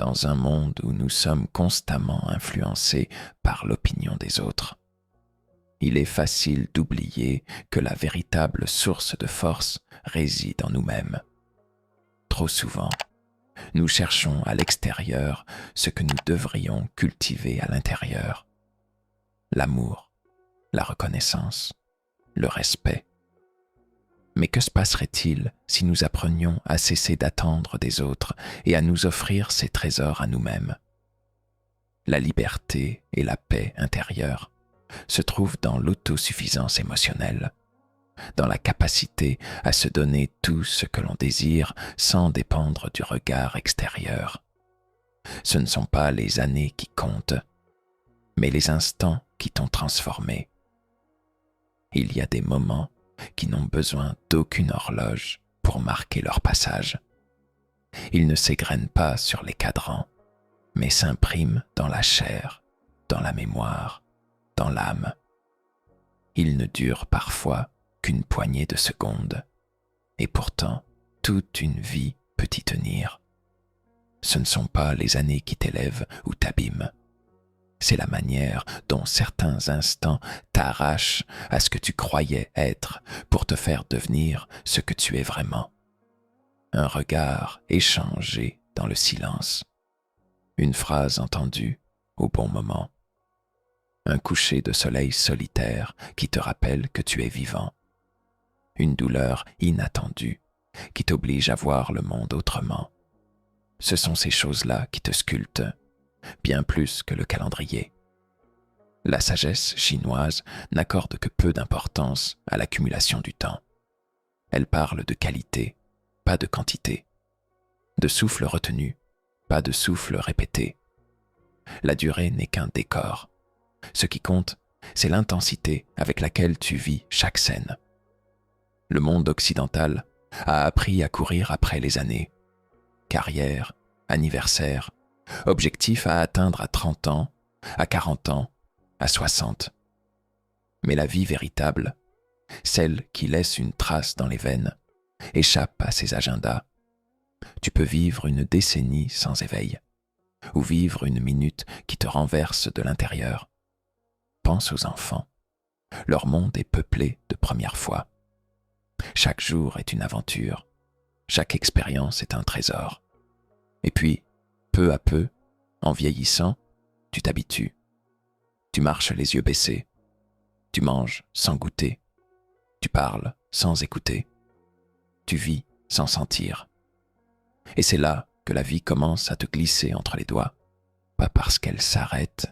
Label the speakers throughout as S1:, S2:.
S1: dans un monde où nous sommes constamment influencés par l'opinion des autres. Il est facile d'oublier que la véritable source de force réside en nous-mêmes. Trop souvent, nous cherchons à l'extérieur ce que nous devrions cultiver à l'intérieur. L'amour, la reconnaissance, le respect. Mais que se passerait-il si nous apprenions à cesser d'attendre des autres et à nous offrir ces trésors à nous-mêmes? La liberté et la paix intérieure se trouvent dans l'autosuffisance émotionnelle, dans la capacité à se donner tout ce que l'on désire sans dépendre du regard extérieur. Ce ne sont pas les années qui comptent, mais les instants qui t'ont transformé. Il y a des moments qui n'ont besoin d'aucune horloge pour marquer leur passage. Ils ne s'égrènent pas sur les cadrans, mais s'impriment dans la chair, dans la mémoire, dans l'âme. Ils ne durent parfois qu'une poignée de secondes, et pourtant toute une vie peut y tenir. Ce ne sont pas les années qui t'élèvent ou t'abîment, c'est la manière dont certains instants t'arrachent à ce que tu croyais être pour te faire devenir ce que tu es vraiment. Un regard échangé dans le silence, une phrase entendue au bon moment, un coucher de soleil solitaire qui te rappelle que tu es vivant, une douleur inattendue qui t'oblige à voir le monde autrement. Ce sont ces choses-là qui te sculptent, bien plus que le calendrier. La sagesse chinoise n'accorde que peu d'importance à l'accumulation du temps. Elle parle de qualité, pas de quantité, de souffle retenu, pas de souffle répété. La durée n'est qu'un décor. Ce qui compte, c'est l'intensité avec laquelle tu vis chaque scène. Le monde occidental a appris à courir après les années. Carrière, anniversaire, objectif à atteindre à 30 ans, à 40 ans, à 60. Mais la vie véritable, celle qui laisse une trace dans les veines, échappe à ces agendas. Tu peux vivre une décennie sans éveil, ou vivre une minute qui te renverse de l'intérieur. Pense aux enfants. Leur monde est peuplé de premières fois. Chaque jour est une aventure. Chaque expérience est un trésor. Et puis, peu à peu, en vieillissant, tu t'habitues. Tu marches les yeux baissés. Tu manges sans goûter. Tu parles sans écouter. Tu vis sans sentir. Et c'est là que la vie commence à te glisser entre les doigts. Pas parce qu'elle s'arrête,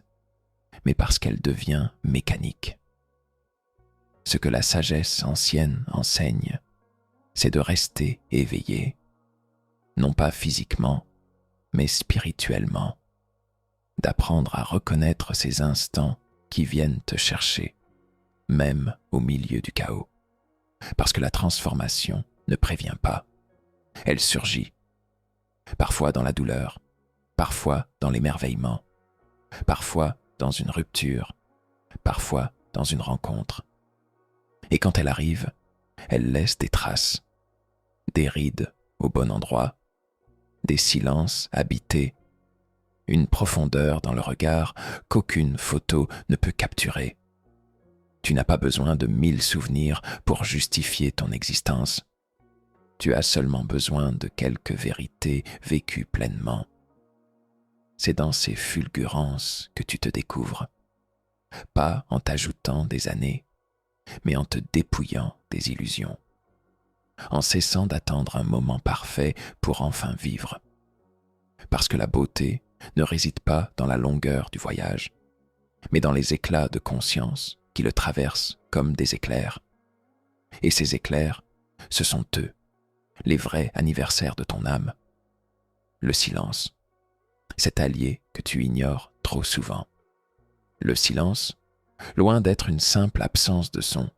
S1: mais parce qu'elle devient mécanique. Ce que la sagesse ancienne enseigne, c'est de rester éveillé, non pas physiquement, mais spirituellement, d'apprendre à reconnaître ces instants qui viennent te chercher, même au milieu du chaos. Parce que la transformation ne prévient pas, elle surgit, parfois dans la douleur, parfois dans l'émerveillement, parfois dans une rupture, parfois dans une rencontre. Et quand elle arrive, elle laisse des traces, des rides au bon endroit, des silences habités, une profondeur dans le regard qu'aucune photo ne peut capturer. Tu n'as pas besoin de 1000 souvenirs pour justifier ton existence. Tu as seulement besoin de quelques vérités vécues pleinement. C'est dans ces fulgurances que tu te découvres, pas en t'ajoutant des années, mais en te dépouillant des illusions, en cessant d'attendre un moment parfait pour enfin vivre. Parce que la beauté ne réside pas dans la longueur du voyage, mais dans les éclats de conscience qui le traversent comme des éclairs. Et ces éclairs, ce sont eux, les vrais anniversaires de ton âme. Le silence, cet allié que tu ignores trop souvent. Le silence, loin d'être une simple absence de son,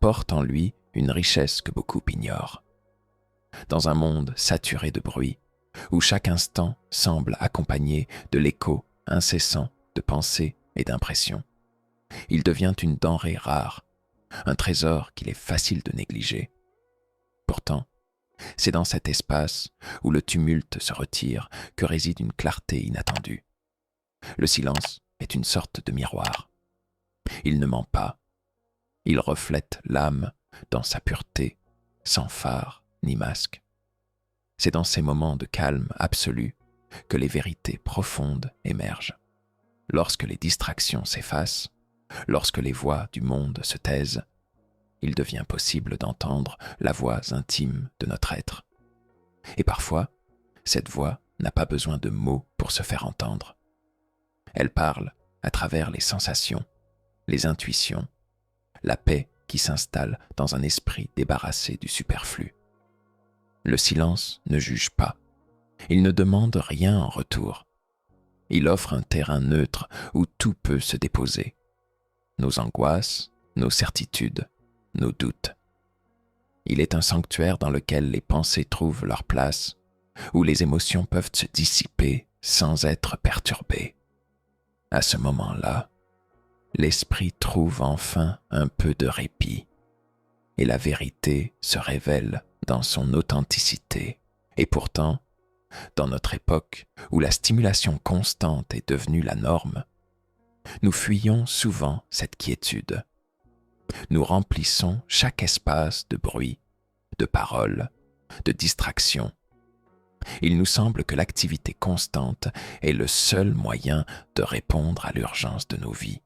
S1: porte en lui une richesse que beaucoup ignorent. Dans un monde saturé de bruit, où chaque instant semble accompagné de l'écho incessant de pensées et d'impressions, il devient une denrée rare, un trésor qu'il est facile de négliger. Pourtant, C'est dans cet espace où le tumulte se retire que réside une clarté inattendue. Le silence est une sorte de miroir. Il ne ment pas. Il reflète l'âme dans sa pureté, sans phare ni masque. C'est dans ces moments de calme absolu que les vérités profondes émergent. Lorsque les distractions s'effacent, lorsque les voix du monde se taisent, il devient possible d'entendre la voix intime de notre être. Et parfois, cette voix n'a pas besoin de mots pour se faire entendre. Elle parle à travers les sensations, les intuitions, la paix qui s'installe dans un esprit débarrassé du superflu. Le silence ne juge pas. Il ne demande rien en retour. Il offre un terrain neutre où tout peut se déposer. Nos angoisses, nos certitudes, nos doutes. Il est un sanctuaire dans lequel les pensées trouvent leur place, où les émotions peuvent se dissiper sans être perturbées. À ce moment-là, l'esprit trouve enfin un peu de répit, et la vérité se révèle dans son authenticité. Et pourtant, dans notre époque où la stimulation constante est devenue la norme, nous fuyons souvent cette quiétude. Nous remplissons chaque espace de bruit, de paroles, de distractions. Il nous semble que l'activité constante est le seul moyen de répondre à l'urgence de nos vies.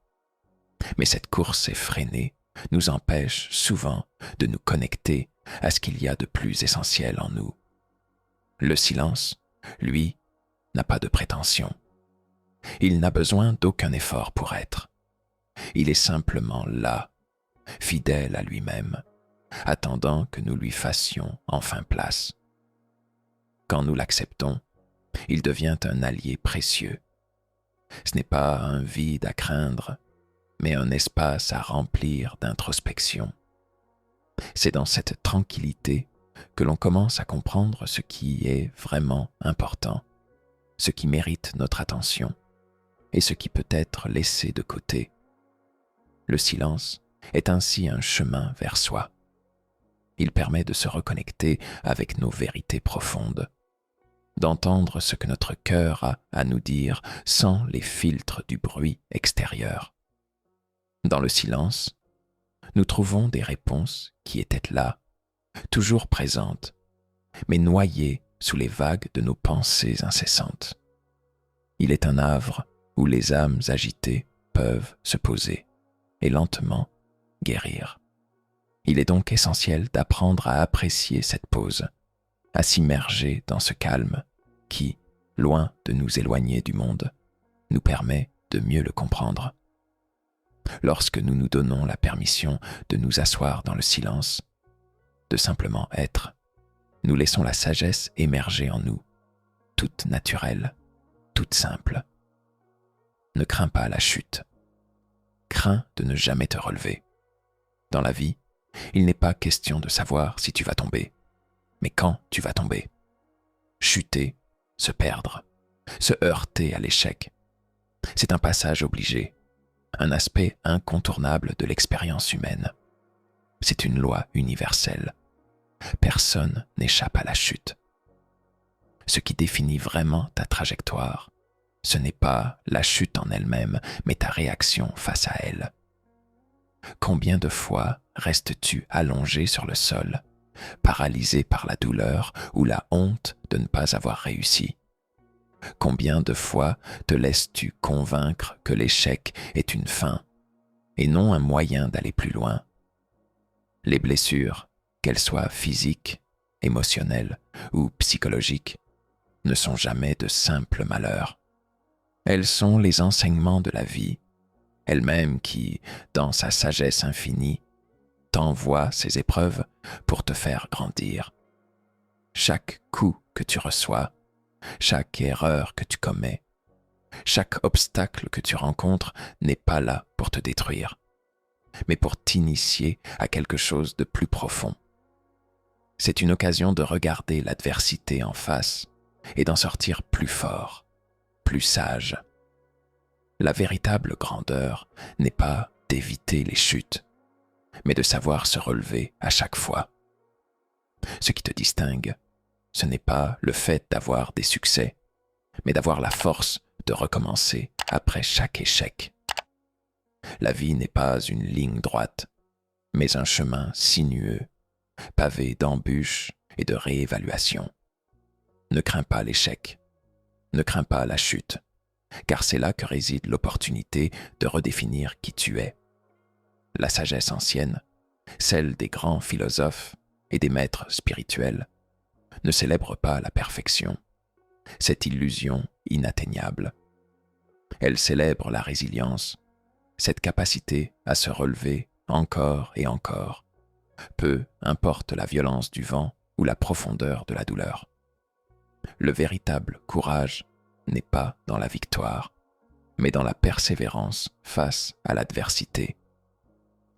S1: Mais cette course effrénée nous empêche souvent de nous connecter à ce qu'il y a de plus essentiel en nous. Le silence, lui, n'a pas de prétention. Il n'a besoin d'aucun effort pour être. Il est simplement là, fidèle à lui-même, attendant que nous lui fassions enfin place. Quand nous l'acceptons, il devient un allié précieux. Ce n'est pas un vide à craindre, mais un espace à remplir d'introspection. C'est dans cette tranquillité que l'on commence à comprendre ce qui est vraiment important, ce qui mérite notre attention et ce qui peut être laissé de côté. Le silence est ainsi un chemin vers soi. Il permet de se reconnecter avec nos vérités profondes, d'entendre ce que notre cœur a à nous dire sans les filtres du bruit extérieur. Dans le silence, nous trouvons des réponses qui étaient là, toujours présentes, mais noyées sous les vagues de nos pensées incessantes. Il est un havre où les âmes agitées peuvent se poser et lentement guérir. Il est donc essentiel d'apprendre à apprécier cette pause, à s'immerger dans ce calme qui, loin de nous éloigner du monde, nous permet de mieux le comprendre. Lorsque nous nous donnons la permission de nous asseoir dans le silence, de simplement être, nous laissons la sagesse émerger en nous, toute naturelle, toute simple. Ne crains pas la chute. Crains de ne jamais te relever. Dans la vie, il n'est pas question de savoir si tu vas tomber, mais quand tu vas tomber. Chuter, se perdre, se heurter à l'échec. C'est un passage obligé, un aspect incontournable de l'expérience humaine. C'est une loi universelle. Personne n'échappe à la chute. Ce qui définit vraiment ta trajectoire, ce n'est pas la chute en elle-même, mais ta réaction face à elle. Combien de fois restes-tu allongé sur le sol, paralysé par la douleur ou la honte de ne pas avoir réussi? Combien de fois te laisses-tu convaincre que l'échec est une fin et non un moyen d'aller plus loin? Les blessures, qu'elles soient physiques, émotionnelles ou psychologiques, ne sont jamais de simples malheurs. Elles sont les enseignements de la vie, elle-même qui, dans sa sagesse infinie, t'envoie ces épreuves pour te faire grandir. Chaque coup que tu reçois, chaque erreur que tu commets, chaque obstacle que tu rencontres n'est pas là pour te détruire, mais pour t'initier à quelque chose de plus profond. C'est une occasion de regarder l'adversité en face et d'en sortir plus fort, plus sage. La véritable grandeur n'est pas d'éviter les chutes, mais de savoir se relever à chaque fois. Ce qui te distingue, ce n'est pas le fait d'avoir des succès, mais d'avoir la force de recommencer après chaque échec. La vie n'est pas une ligne droite, mais un chemin sinueux, pavé d'embûches et de réévaluations. Ne crains pas l'échec, ne crains pas la chute, car c'est là que réside l'opportunité de redéfinir qui tu es. La sagesse ancienne, celle des grands philosophes et des maîtres spirituels, ne célèbre pas la perfection, cette illusion inatteignable. Elle célèbre la résilience, cette capacité à se relever encore et encore, peu importe la violence du vent ou la profondeur de la douleur. Le véritable courage n'est pas dans la victoire, mais dans la persévérance face à l'adversité.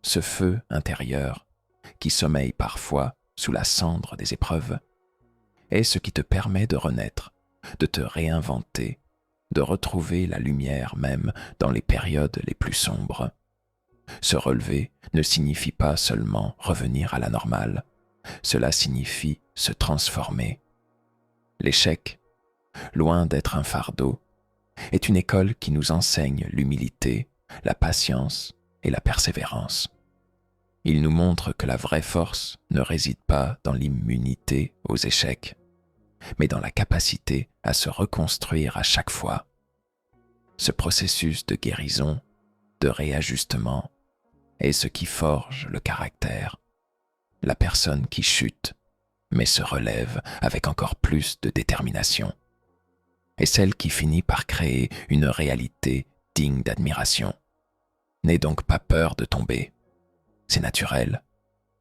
S1: Ce feu intérieur, qui sommeille parfois sous la cendre des épreuves, est ce qui te permet de renaître, de te réinventer, de retrouver la lumière même dans les périodes les plus sombres. Se relever ne signifie pas seulement revenir à la normale, cela signifie se transformer. L'échec, loin d'être un fardeau, est une école qui nous enseigne l'humilité, la patience et la persévérance. Il nous montre que la vraie force ne réside pas dans l'immunité aux échecs, mais dans la capacité à se reconstruire à chaque fois. Ce processus de guérison, de réajustement, est ce qui forge le caractère. La personne qui chute, mais se relève avec encore plus de détermination, est celle qui finit par créer une réalité digne d'admiration. N'aie donc pas peur de tomber. C'est naturel,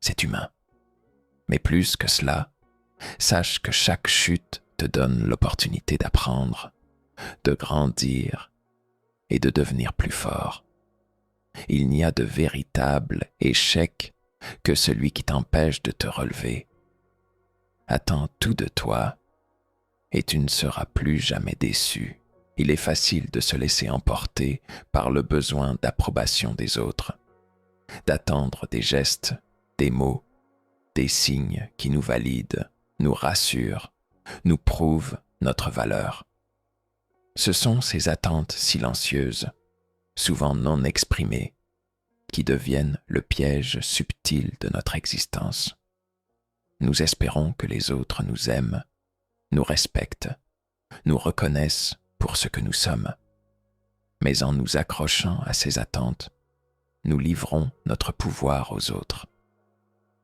S1: c'est humain. Mais plus que cela, sache que chaque chute te donne l'opportunité d'apprendre, de grandir et de devenir plus fort. Il n'y a de véritable échec que celui qui t'empêche de te relever. Attends tout de toi et tu ne seras plus jamais déçu. Il est facile de se laisser emporter par le besoin d'approbation des autres, d'attendre des gestes, des mots, des signes qui nous valident, nous rassurent, nous prouvent notre valeur. Ce sont ces attentes silencieuses, souvent non exprimées, qui deviennent le piège subtil de notre existence. Nous espérons que les autres nous aiment, nous respectent, nous reconnaissent pour ce que nous sommes. Mais en nous accrochant à ces attentes, nous livrons notre pouvoir aux autres.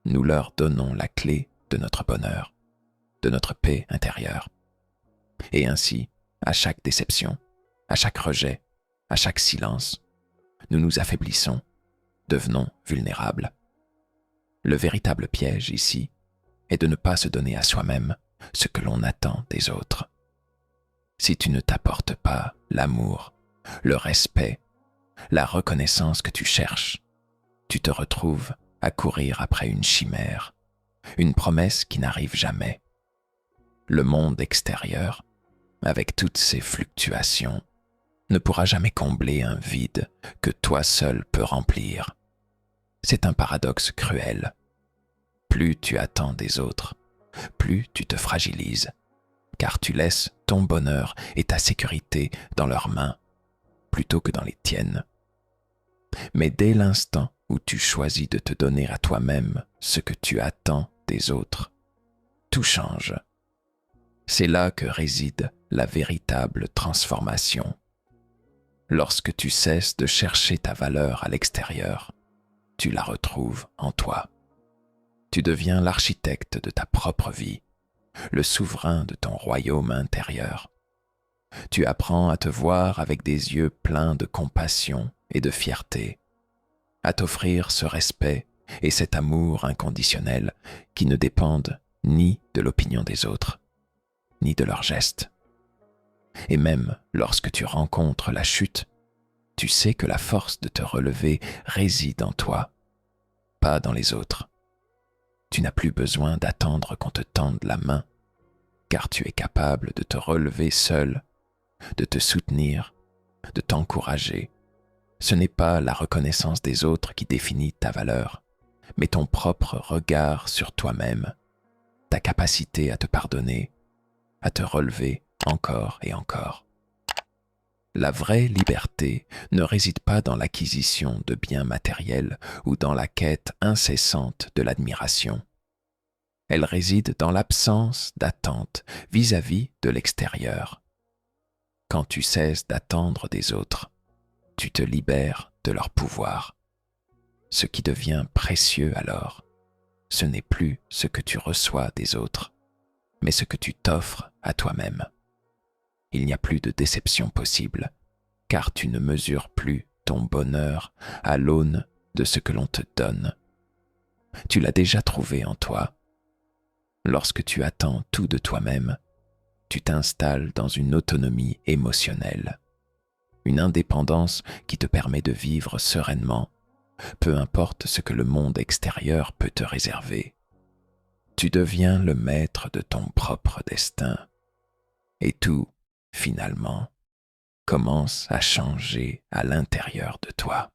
S1: Nous leur donnons la clé de notre bonheur, de notre paix intérieure. Et ainsi, à chaque déception, à chaque rejet, à chaque silence, nous nous affaiblissons, devenons vulnérables. Le véritable piège ici est de ne pas se donner à soi-même ce que l'on attend des autres. Si tu ne t'apportes pas l'amour, le respect, la reconnaissance que tu cherches, tu te retrouves à courir après une chimère, une promesse qui n'arrive jamais. Le monde extérieur, avec toutes ses fluctuations, ne pourra jamais combler un vide que toi seul peux remplir. C'est un paradoxe cruel. Plus tu attends des autres, plus tu te fragilises, car tu laisses ton bonheur et ta sécurité dans leurs mains, plutôt que dans les tiennes. Mais dès l'instant où tu choisis de te donner à toi-même ce que tu attends des autres, tout change. C'est là que réside la véritable transformation. Lorsque tu cesses de chercher ta valeur à l'extérieur, tu la retrouves en toi. Tu deviens l'architecte de ta propre vie, le souverain de ton royaume intérieur. Tu apprends à te voir avec des yeux pleins de compassion et de fierté, à t'offrir ce respect et cet amour inconditionnel qui ne dépendent ni de l'opinion des autres, ni de leurs gestes. Et même lorsque tu rencontres la chute, tu sais que la force de te relever réside en toi, pas dans les autres. Tu n'as plus besoin d'attendre qu'on te tende la main, car tu es capable de te relever seul, de te soutenir, de t'encourager. Ce n'est pas la reconnaissance des autres qui définit ta valeur, mais ton propre regard sur toi-même. ta capacité à te pardonner, à te relever encore et encore. La vraie liberté ne réside pas dans l'acquisition de biens matériels ou dans la quête incessante de l'admiration. Elle réside dans l'absence d'attente vis-à-vis de l'extérieur. Quand tu cesses d'attendre des autres, tu te libères de leur pouvoir. Ce qui devient précieux alors, ce n'est plus ce que tu reçois des autres, mais ce que tu t'offres à toi-même. Il n'y a plus de déception possible, car tu ne mesures plus ton bonheur à l'aune de ce que l'on te donne. Tu l'as déjà trouvé en toi. Lorsque tu attends tout de toi-même, tu t'installes dans une autonomie émotionnelle, une indépendance qui te permet de vivre sereinement, peu importe ce que le monde extérieur peut te réserver. Tu deviens le maître de ton propre destin, et tout, finalement, commence à changer à l'intérieur de toi.